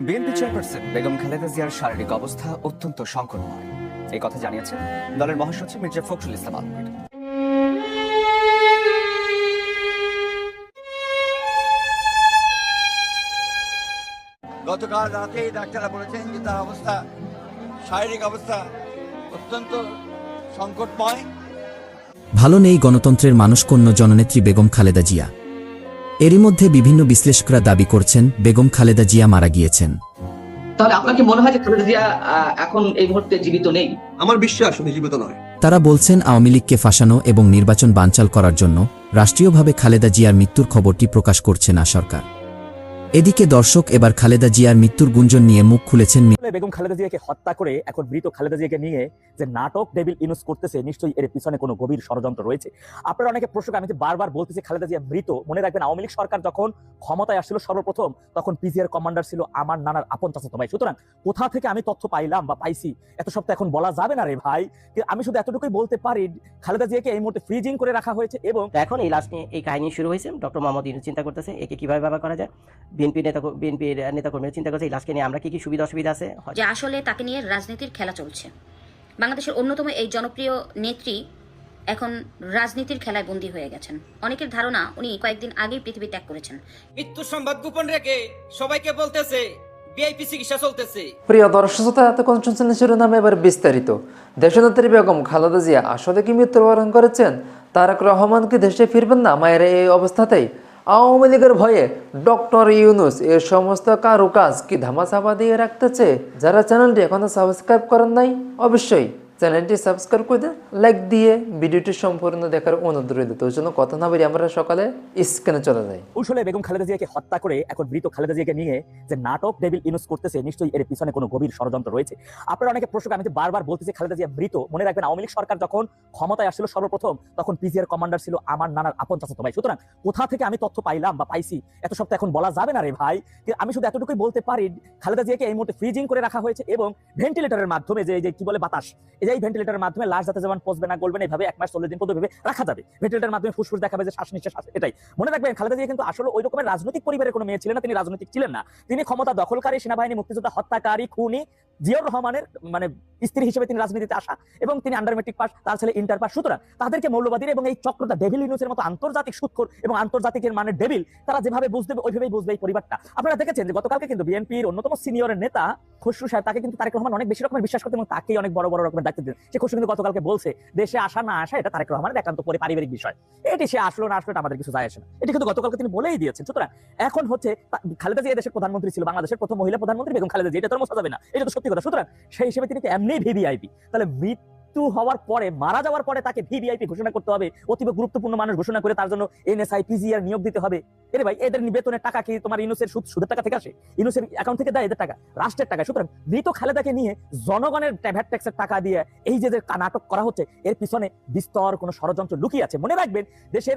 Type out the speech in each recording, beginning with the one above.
BNP chairperson Begum Khaleda জিয়ার শারীরিক অবস্থা অত্যন্ত সংকটময়, এই কথা জানিয়েছেন দলের মহাসচিব মির্জা ফখরুল ইসলাম আলমগীর। গতকাল রাতেই ডাক্তাররা বলেছেন যে তার অবস্থা, শারীরিক অবস্থা অত্যন্ত সংকটময়। ভালো নেই গণতন্ত্রের মানসকন্য জননেত্রী বেগম খালেদা জিয়া। এরই মধ্যে বিভিন্ন বিশ্লেষকরা দাবি করছেন বেগম খালেদা জিয়া মারা গিয়েছেন। তাহলে আপনার কি মনে হয় যে খালেদা জিয়া এখন এই মুহূর্তে জীবিত নেই? আমার বিশ্বাস উনি জীবিত নয়। তারা বলছেন আওয়ামী লীগকে ফাঁসানো এবং নির্বাচন বানচাল করার জন্য রাষ্ট্রীয়ভাবে খালেদা জিয়ার মৃত্যুর খবরটি প্রকাশ করছে না সরকার। এদিকে দর্শক এবার খালেদা জিয়ার মৃত্যুর গুঞ্জন নিয়ে মুখ খুলেছেন। বেগম খালেদা জিয়াকে হত্যা করে এখন মৃত খালেদা জিয়াকে নিয়ে যে নাটক ডেভিল ইনুস করতেছে, নিশ্চয়ই এর পিছনে কোনো গভীর ষড়যন্ত্র রয়েছে। আপনারা অনেকে প্রশ্ন, আমি বারবার বলতেছি খালেদা জিয়া মৃত। মনে রাখবেন আওয়ামী লীগ সরকার যখন ক্ষমতায় আসছিল সর্বপ্রথম, তখন পিজিআর কমান্ডার ছিল আমার নানার আপন চাচাতো ভাই। সুতরাং কোথা থেকে আমি তথ্য পাইলাম বা পাইছি এত সব তো এখন বলা যাবে না রে ভাই। আমি শুধু এতটুকুই বলতে পারি খালেদা জিয়াকে এই মুহূর্তে ফ্রিজিং করে রাখা হয়েছে এবং এখন এই লাস্ট নিয়ে এই কাহিনী শুরু হয়েছে। ডক্টর মোহাম্মদ ইউনূস চিন্তা করতেছে একে কিভাবে ব্যবহার করা যায়। বিএনপির নেতাকর্মীরা চিন্তা করছে এই লাশকে নিয়ে আমরা কি কি সুবিধা অসুবিধা আছে, যে আসলে তাকে নিয়ে রাজনীতির খেলা চলছে। বাংলাদেশের অন্যতম এই জনপ্রিয় নেত্রী এখন রাজনীতির খেলায় বন্দী হয়ে গেছেন। অনেকের ধারণা উনি কয়েকদিন আগেই পৃথিবী ত্যাগ করেছেন। মৃত্যুর সংবাদ গোপন রেখে সবাইকে বলতেছে ভিআইপি চিকিৎসা চলতেছে। প্রিয় দর্শক শ্রোতা, এতক্ষণ শুনছেন শিরোনামে, এবার বিস্তারিত। দেশনেত্রী বেগম খালেদা জিয়া আসলে কি মৃত্যুবরণ করেছেন? তারেক রহমান কি দেশে ফিরবেন না মায়ের এই অবস্থাতেই? আওয়ামী লীগের ভয়ে ডক্টর ইউনূস এর সমস্ত কারুকাজ কি ধামাচাপা দিয়ে রাখতেছে? যারা চ্যানেলটি এখনো সাবস্ক্রাইব করেন নাই, অবশ্যই চ্যানেলটি সাবস্ক্রাইব করে দেন, লাইক দিয়ে ভিডিওটি সম্পূর্ণ দেখার অনুরোধ রইল। তো ওই জন্য কথা না বলি আমরা সকালে স্ক্রিনে চলে যাই। কৌশলে বেগম খালেদা জিয়াকে হত্যা করে এখন মৃত খালেদা জিয়াকে নিয়ে যে নাটক ডেভিল ইনুস করতেছে, নিশ্চয়ই এর পিছনে কোনো গভীর ষড়যন্ত্র রয়েছে। আপনারা অনেকে প্রশ্ন, আমি বারবার বলতেছি খালেদা জিয়া মৃত। মনে রাখবেন আওয়ামী লীগ সরকার যখন ক্ষমতায় আসছিল সর্বপ্রথম, তখন পিজিআর কমান্ডার ছিল আমার নানার আপন চাচাতো ভাই। সুতরাং কোথা থেকে আমি তথ্য পাইলাম বা পাইছি এত সব তো এখন বলা যাবে না রে ভাই। আমি শুধু এতটুকুই বলতে পারি খালেদা জিয়াকে এই মুহূর্তে ফ্রিজিং করে রাখা হয়েছে এবং ভেন্টিলেটরের মাধ্যমে যে কি বলে বাতাস, এই ভেন্টিলেটরের মাধ্যমে লাশ যাতে যেমন পচবে না গলবে না, এইভাবে 1 মাস 40 দিন পর্যন্ত রাখা যাবে। ভেন্টিলেটরের মাধ্যমে ফুসফুস দেখাবে যে শ্বাস নিঃশ্বাস আছে। এটাই মনে রাখবেন। খালেদা জিয়া কিন্তু আসলে ওই রকমের রাজনৈতিক পরিবারের কোনো মেয়ে ছিলেন না, তিনি রাজনৈতিক ছিলেন না। তিনি ক্ষমতা দখলকারী, সেনাবাহিনী, মুক্তিযোদ্ধা, হত্যাকারী, খুনি জিয়াউর রহমানের স্ত্রী হিসেবে তিনি রাজনীতিতে আসা এবং তিনি আন্ডার মেট্রিক পাস, তার ছেলে ইন্টার পাস। সুতরাং তাদেরকে মৌলবাদীর এবং এই চক্রটা ডেভিল ইনুসের মতো আন্তর্জাতিক সুৎখোর এবং আন্তর্জাতিক মানে ডেভিল, তারা যেভাবে বুঝবে ওইভাবেই বুঝবে এই পরিবারটা। আপনারা দেখেছেন যে গতকালকে কিন্তু বিএনপির অন্যতম সিনিয়রের নেতা খসরু সাহেব, তাকে কিন্তু তারেক রহমান অনেক বেশি রকমের বিশ্বাস করতেন এবং তাকেই অনেক বড় বড় রকমের দায়িত্ব দিতেন। সে খসরু কিন্তু গতকালকে বলছে দেশে আসা না আসা এটা তারেক রহমানের একান্ত পারিবারিক বিষয়, এটি সে আসলো না আসলো এটা আমাদের কিছু যায় আসে না, এটি কিন্তু গতকালকে তিনি বলেই দিয়েছেন। সুতরাং এখন হচ্ছে খালেদা জিয়া দেশের প্রধানমন্ত্রী ছিল, বাংলাদেশের প্রথম মহিলা প্রধানমন্ত্রী বেগম খালেদা জিয়া, এটা তো মোছা যাবে না, এটা তো সত্যি কথা। সুতরাং সেই হিসেবে তিনি এমনি ভিভিআইপি, তাহলে মৃত্যু হওয়ার পরে, মারা যাওয়ার পরে তাকে ভিভিআইপি ঘোষণা করতে হবে, অতীব গুরুত্বপূর্ণ মানুষ ঘোষণা করে তার জন্য এনএসআই পিজিআর নিয়োগ দিতে হবে। এরে ভাই, এদের বেতনের টাকা কি তোমার ইনুসের সুদের টাকা থেকে আসে? ইনুসের অ্যাকাউন্ট থেকে দেয় এদের টাকা, রাষ্ট্রের টাকা। সুতরাং মৃত খালেদাকে নিয়ে জনগণের ভ্যাট ট্যাক্সের টাকা দিয়ে এই যে নাটক করা হচ্ছে, এর পিছনে বিস্তর কোনো ষড়যন্ত্র লুকিয়ে আছে। মনে রাখবেন দেশের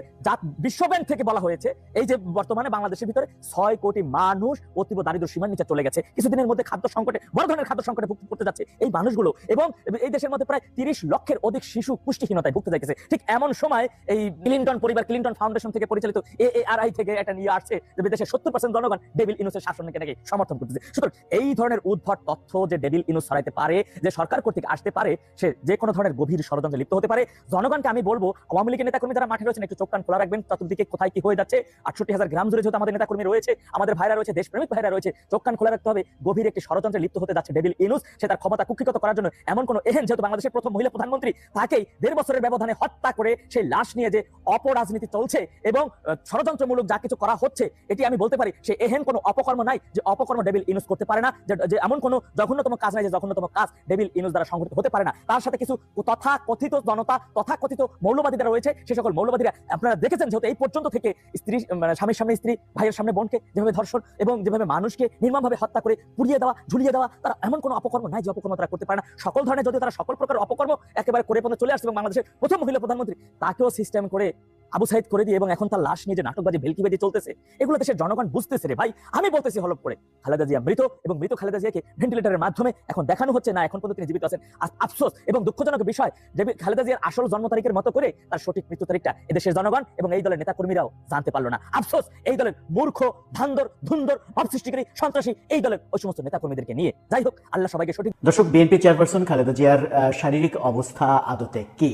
বিশ্বব্যাংক থেকে বলা হয়েছে এই যে বর্তমানে বাংলাদেশের ভিতরে 6 কোটি মানুষ অতীব দারিদ্র সীমার নিচে চলে গেছে। কিছুদিনের মধ্যে খাদ্য সংকটে, বড় ধরনের খাদ্য সংকটে ভুগতে করতে যাচ্ছে এই মানুষগুলো, এবং এই দেশের মধ্যে প্রায় 30 লক্ষের অধিক শিশু পুষ্টিহীনতায় ভুগতে যাচ্ছে। ঠিক এমন সময় এই ক্লিনটন পরিবার, ক্লিনটন ফাউন্ডেশন থেকে পরিচালিত AARI থেকে এটা নিয়ে আসছে যে দেশের 70% জনগণ ডেভিল ইনুসের শাসনকে নাকি সমর্থন করতেছে। সুতরাং এই ধরনের উদ্ভট তথ্য যে ডেভিল ইনুস ছড়াইতে পারে, যে সরকার কর্তৃক আসতে পারে, সে যে কোনো ধরনের গভীর ষড়যন্ত্রে লিপ্ত হতে পারে। জনগণকে আমি বলবো, আওয়ামী লীগের নেতাকর্মী যারা মাঠে রয়েছেন একটু চোখ কান খোলা রাখবেন, চতুর্দিকে কোথায় কি হয়ে যাচ্ছে। 68,000 গ্রাম জুড়ে যেহেতু আমাদের নেতাকর্মী রয়েছে, আমাদের ভাইরা রয়েছে, দেশপ্রেমিক ভাইরা রয়েছে, চোখ কান খোলা রাখতে হবে। গভীর একটি ষড়যন্ত্রে লিপ্ত হতে যাচ্ছে ডেভিল ইনুস। সে তার ক্ষমতা কুক্ষিগত করার জন্য এমন কোন এহেন, যেহেতু বাংলাদেশের প্রথম মহিলা প্রধানমন্ত্রী, তাকেই 1.5 বছরের ব্যবধানে হত্যা করে সেই লাশ নিয়ে যে অপরাজনীতি চলছে এবং ষড়যন্ত্রমূলক যা কিছু করা হচ্ছে, এটি আমি বলতে পারি সে এহেন কোনো অপকর্ম নাই যে অপকর্ম ডেভিল ইনুস করতে পারে না, যে এমন কোনো জঘন্যতম কাজ নাই যে জঘন্যতম কাজ ডেভিল ইনুস দ্বারা সংঘটিত হতে পারে না। তার সাথে কিছু তথাকথিত জনতা, তথাকথিত মৌলবাদী যারা রয়েছে, সে সকল মৌলবাদীরা আপনারা দেখেছেন যেহেতু এই পর্যন্ত থেকে স্ত্রী, মানে স্বামীর সামনে স্ত্রী, ভাইয়ের সামনে বোনকে যেভাবে ধর্ষণ এবং যেভাবে মানুষকে নির্মমভাবে হত্যা করে পুড়িয়ে দেওয়া, ঝুলিয়ে দেওয়া, তারা এমন কোনো অপকর্ম নাই যে অপকর্ম তারা করতে পারে না। সকল ধরনের, যদিও তারা সকল প্রকার অপকর্ম একেবারে করে চলে আসছে এবং বাংলাদেশের প্রথম মহিলা প্রধানমন্ত্রী, তাকেও সিস্টেম করে আবু সাইদ করে দিয়ে এবং এখন তার লাশ নিয়ে যে নাটকবাজি ভেলকিবাজি চলতেছে, এগুলো দেশের জনগণ বুঝতেছে রে ভাই। আমি বলতেছি হলপ করে, খালেদা জিয়া মৃত এবং মৃত খালেদা জিয়াকে ভেন্টিলেটরের মাধ্যমে এখন দেখানো হচ্ছে না এখন পর্যন্ত তিনি জীবিত আছেন। আফসোস এবং দুঃখজনক বিষয় যে খালেদা জিয়ার আসল জন্ম তারিখের মতো করে তার সঠিক মৃত্যু তারিখটা এদেশের জনগণ এবং এই দলের নেতাকর্মীরাও জানতে পারলো না। আফসোস এই দলের মূর্খ, ধান্দর, ধুন্দর, ভাব সৃষ্টিকারী, সন্ত্রাসী এই দলের ওই সমস্ত নেতাকর্মীদেরকে নিয়ে। যাই হোক, আল্লাহ সবাইকে সঠিক। দর্শক, বিএনপি চেয়ারপারসন খালেদা জিয়ার শারীরিক অবস্থা আদতে কি?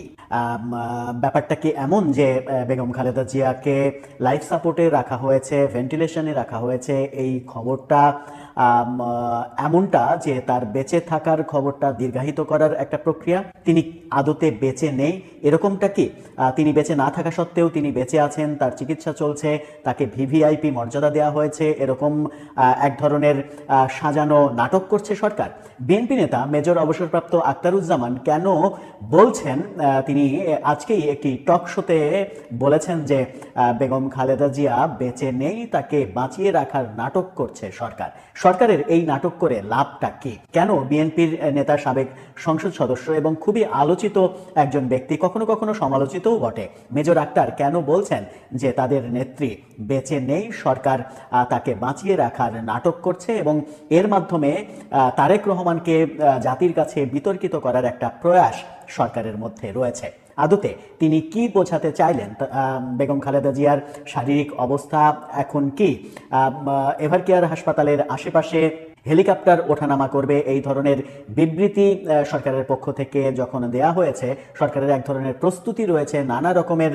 ব্যাপারটা কি এমন যে বেগম খালেদা জিয়াকে লাইফ সাপোর্টে রাখা হয়েছে, ভেন্টিলেশনে রাখা হয়েছে, এই খবরটা এমনটা যে তার বেঁচে থাকার খবরটা দীর্ঘায়িত করার একটা প্রক্রিয়া? তিনি আদতে বেঁচে নেই এরকমটা কি? তিনি বেঁচে না থাকা সত্ত্বেও তিনি বেঁচে আছেন, তার চিকিৎসা চলছে, তাকে ভিভিআইপি মর্যাদা দেওয়া হয়েছে, এরকম এক ধরনের সাজানো নাটক করছে সরকার? বিএনপি নেতা মেজর অবসরপ্রাপ্ত আখতারুজ্জামান কেন বলছেন, তিনি আজকেই একটি টক শোতে বলেছেন যে বেগম খালেদা জিয়া বেঁচে নেই, তাকে বাঁচিয়ে রাখার নাটক করছে সরকার। সরকারের এই নাটক করে লাভটা কি? কেন বিএনপির নেতা, সাবেক সংসদ সদস্য এবং খুবই আলোচিত একজন ব্যক্তি, কখনো কখনো সমালোচিতও বটে, মেজর আক্তার কেন বলছেন যে তাদের নেত্রী বেঁচে নেই, সরকার তাকে বাঁচিয়ে রাখার নাটক করছে এবং এর মাধ্যমে তারেক রহমানকে জাতির কাছে বিতর্কিত করার একটা প্রয়াস সরকারের মধ্যে রয়েছে? আদতে তিনি কি বোঝাতে চাইলেন? বেগম খালেদা জিয়ার শারীরিক অবস্থা এখন কি? এভারকেয়ার হাসপাতালের আশেপাশে হেলিকপ্টার ওঠানামা করবে, এই ধরনের বিবৃতি সরকারের পক্ষ থেকে যখন দেয়া হয়েছে, সরকারের এক ধরনের প্রস্তুতি রয়েছে নানা রকমের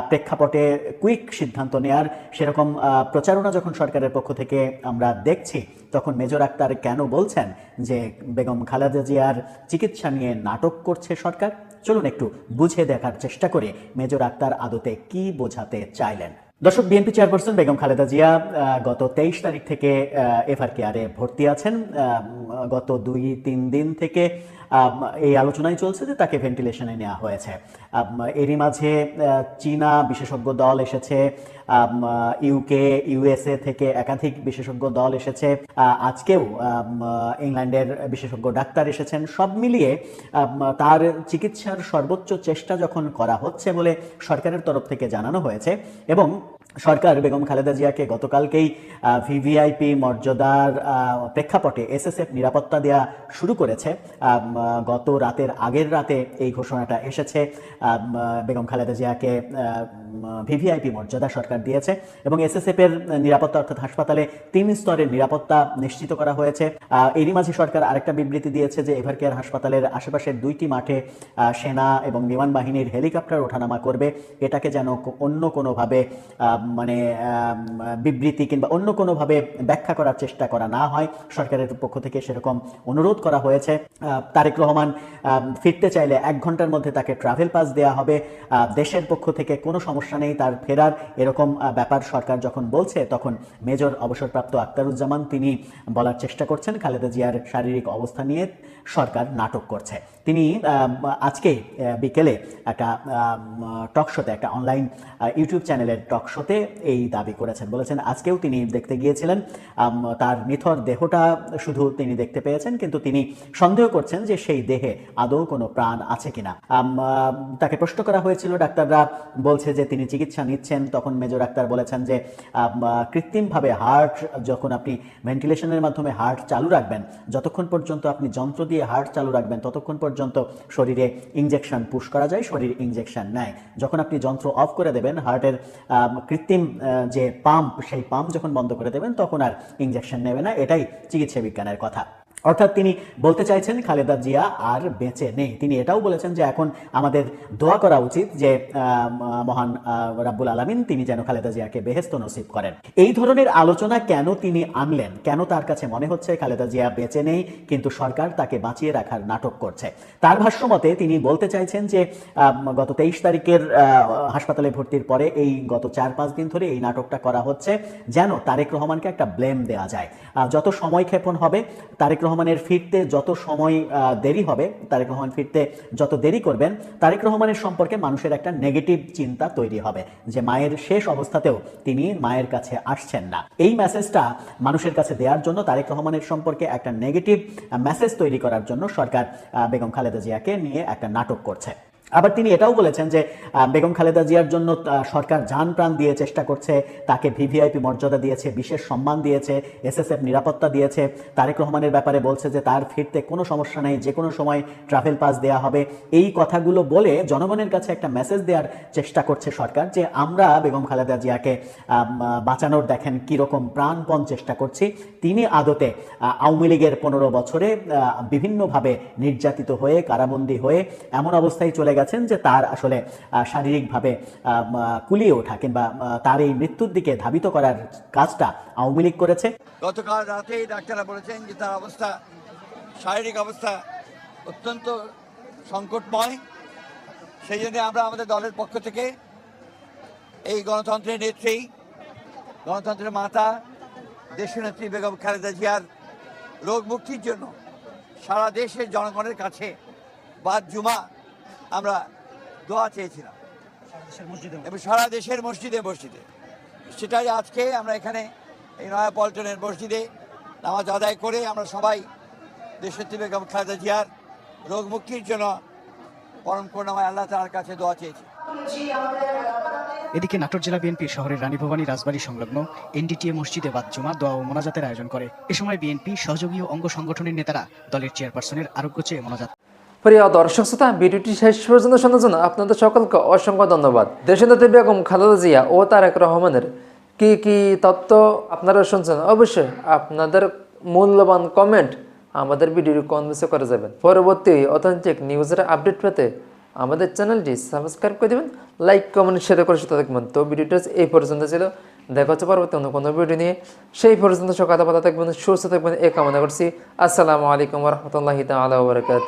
প্রেক্ষাপটে কুইক সিদ্ধান্ত নেয়ার, সেরকম প্রচারণা যখন সরকারের পক্ষ থেকে আমরা দেখছি, তখন মেজর আক্তার কেন বলছেন যে বেগম খালেদা জিয়ার চিকিৎসা নিয়ে নাটক করছে সরকার? চলুন একটু বুঝে দেখার চেষ্টা করে মেজর আক্তার আদতে কি বোঝাতে চাইলেন। দর্শক, বিএনপি চেয়ারপারসন বেগম খালেদা জিয়া গত 23 তারিখ থেকে এভারকেয়ারে ভর্তি আছেন। গত 2-3 দিন থেকে এই আলোচনাই চলছে যে তাকে ভেন্টিলেশনে নেওয়া হয়েছে। এরই মাঝে চীনা বিশেষজ্ঞ দল এসেছে, ইউকে, ইউএসএ থেকে একাধিক বিশেষজ্ঞ দল এসেছে, আজকেও ইংল্যান্ডের বিশেষজ্ঞ ডাক্তার এসেছেন। সব মিলিয়ে তার চিকিৎসার সর্বোচ্চ চেষ্টা যখন করা হচ্ছে বলে সরকারের তরফ থেকে জানানো হয়েছে এবং সরকার বেগম খালেদা জিয়াকে গতকালকেই ভিভিআইপি মর্যাদার প্রেক্ষাপটে এসএসএফ নিরাপত্তা দেওয়া শুরু করেছে। গত রাতের আগের রাতে এই ঘোষণাটা এসেছে, বেগম খালেদা জিয়াকে ভিভিআইপি মর্যাদা সরকার দিয়েছে এবং এসএসএফ এর নিরাপত্তা অর্থাৎ হাসপাতালে 3 স্তরের নিরাপত্তা নিশ্চিত করা হয়েছে। এরই মাঝে সরকার আরেকটা বিবৃতি দিয়েছে যে এভারকেয়ার হাসপাতালের আশেপাশের 2টি মাঠে সেনা এবং বিমান বাহিনীর হেলিকপ্টার ওঠানামা করবে। এটাকে যেন অন্য কোনোভাবে বিবৃতি কিংবা অন্য কোনোভাবে ব্যাখ্যা করার চেষ্টা করা না হয়, সরকারের পক্ষ থেকে সেরকম অনুরোধ করা হয়েছে। তারেক রহমান ফিরতে চাইলে 1 ঘন্টার মধ্যে তাকে ট্রাভেল পাস দেওয়া হবে, দেশের পক্ষ থেকে কোনো সমস্যা নেই তার ফেরার, এরকম ব্যাপার সরকার যখন বলছে, তখন মেজর অবসরপ্রাপ্ত আখতারুজ্জামান তিনি বলার চেষ্টা করছেন খালেদা জিয়ার শারীরিক অবস্থা নিয়ে সরকার নাটক করছে। তিনি আজকে বিকেলে একটা টক শোতে, একটা অনলাইন ইউটিউব চ্যানেলের টক শোতে এই দাবি করেছেন। বলেছেন আজকেও তিনি দেখতে গিয়েছিলেন, তার নিথর দেহটা শুধু তিনি দেখতে পেয়েছেন, কিন্তু তিনি সন্দেহ করছেন যে সেই দেহে আদৌ কোনো প্রাণ আছে কিনা। তাকে প্রশ্ন করা হয়েছিল, ডাক্তাররা বলছে যে তিনি চিকিৎসা নিচ্ছেন, তখন মেজর আক্তার বলেছেন যে কৃত্রিমভাবে হার্ট, যখন আপনি ভেন্টিলেশনের মাধ্যমে হার্ট চালু রাখবেন, যতক্ষণ পর্যন্ত আপনি যন্ত্র দিয়ে হার্ট চালু রাখবেন ততক্ষণ পর্যন্ত শরীরে ইনজেকশন পুশ করা যায়, শরীর ইনজেকশন নেয়। যখন আপনি যন্ত্র অফ করে দেবেন, হার্টের কৃত্রিম যে পাম্প, সেই পাম্প যখন বন্ধ করে দেবেন তখন আর ইনজেকশন নেবে না। এটাই চিকিৎসা বিজ্ঞানের কথা। অর্থাৎ তিনি বলতে চাইছেন খালেদা জিয়া আর বেঁচে নেই। তিনি এটাও বলেছেন যে এখন আমাদের দোয়া করা উচিত যে মহান রাব্বুল আলামিন তিনি যেন খালেদা জিয়াকে বেহেশত নসিব করেন। এই ধরনের আলোচনা কেন তিনি আনলেন? কেন তার কাছে মনে হচ্ছে খালেদা জিয়া বেঁচে নেই কিন্তু সরকার তাকে বাঁচিয়ে রাখার নাটক করছে? তার ভাষ্য মতে তিনি বলতে চাইছেন যে গত 23 তারিখের হাসপাতালে ভর্তির পরে এই গত 4-5 দিন ধরে এই নাটকটা করা হচ্ছে যেন তারেক রহমানকে একটা ব্লেম দেওয়া যায়। যত সময় ক্ষেপণ হবে, তারেক রহমানের ফিরতে যত সময় দেরি হবে, তারেক রহমান ফিরতে যত দেরি করবেন, তারেক রহমানের সম্পর্কে মানুষের একটা নেগেটিভ চিন্তা তৈরি হবে যে মায়ের শেষ অবস্থাতেও তিনি মায়ের কাছে আসছেন না। এই মেসেজটা মানুষের কাছে দেওয়ার জন্য, তারেক রহমানের সম্পর্কে একটা নেগেটিভ মেসেজ তৈরি করার জন্য সরকার বেগম খালেদা জিয়াকে নিয়ে একটা নাটক করছে। আবার তিনি এটাও বলেছেন যে বেগম খালেদা জিয়ার জন্য সরকার জান প্রাণ দিয়ে চেষ্টা করছে, তাকে ভিভিআইপি মর্যাদা দিয়েছে, বিশেষ সম্মান দিয়েছে, এসএসএফ নিরাপত্তা দিয়েছে। তারেক রহমানের ব্যাপারে বলছে যে তার ফিরতে কোনো সমস্যা নেই, যে কোনো সময় ট্রাভেল পাস দেওয়া হবে। এই কথাগুলো বলে জনগণের কাছে একটা মেসেজ দেওয়ার চেষ্টা করছে সরকার যে আমরা বেগম খালেদা জিয়াকে বাঁচানোর দেখেন কীরকম প্রাণপণ চেষ্টা করছি। তিনি আদতে আওয়ামী লীগের 15 বছরে বিভিন্নভাবে নির্যাতিত হয়ে কারাবন্দী হয়ে এমন অবস্থায় চলে গেছেন যে তার আসলে শারীরিকভাবে কুলিয়ে ওঠা কিংবা তার এই মৃত্যুর দিকে ধাবিত করার কাজটা আওয়ামী লীগ করেছে। গতকাল রাতেই ডাক্তাররা বলেছেন যে তার অবস্থা, শারীরিক অবস্থা অত্যন্ত সংকটময়। সেই জন্য আমরা আমাদের দলের পক্ষ থেকে এই গণতন্ত্রের নেত্রী, গণতন্ত্রের মাতা, দেশনেত্রী বেগম খালেদা জিয়ার রোগ মুক্তির জন্য সারা দেশের জনগণের কাছে বাদ জুমা আমরা দোয়া চেয়েছিলাম এবং সারা দেশের মসজিদে মসজিদে। সেটাই আজকে আমরা এখানে এই নয়াপল্টনের মসজিদে নামাজ আদায় করে আমরা সবাই দেশনেত্রী বেগম খালেদা জিয়ার রোগ মুক্তির জন্য পরম করুণাময় আল্লাহ তাআলার কাছে দোয়া চেয়েছি। এদিকে নাটোর জেলা বিএনপি শহরের রানী ভবানী রাজবাড়ী সংলগ্ন এনডিটিএ মসজিদে বাদ জুমা দোয়া ও মোনাজাতের আয়োজন করে। এ সময় বিএনপি সহযোগী অঙ্গ সংগঠনের নেতারা দলের চেয়ারপারসনের আরোগ্য চেয়ে মোনাজাত। প্রিয় দর্শক শ্রোতা, ভিডিওটি শেষ পর্যন্ত শোনার জন্য আপনাদের সকলকে অসংখ্য ধন্যবাদ। দেশনেত্রী বেগম খালেদা জিয়া ও তারেক রহমানের কি কি তথ্য আপনারা শুনছেন, অবশ্যই আপনাদের মূল্যবান কমেন্ট আমাদের ভিডিওর কমেন্টসে করে যাবেন। পরবর্তী অথেন্টিক নিউজের আপডেট পেতে আমাদের চ্যানেলটি সাবস্ক্রাইব করে দেবেন, লাইক কমেন্ট শেয়ার করে সাথে থাকবেন। তো ভিডিওটা এই পর্যন্ত ছিল, দেখা হচ্ছে পরবর্তী অন্য কোনো ভিডিও নিয়ে। সেই পর্যন্ত সকালে ভালো থাকবেন, সুস্থ থাকবেন এই কামনা করছি। আসসালামু আলাইকুম ওয়া রাহমাতুল্লাহি তাআলা ওয়া বারাকাতুহু।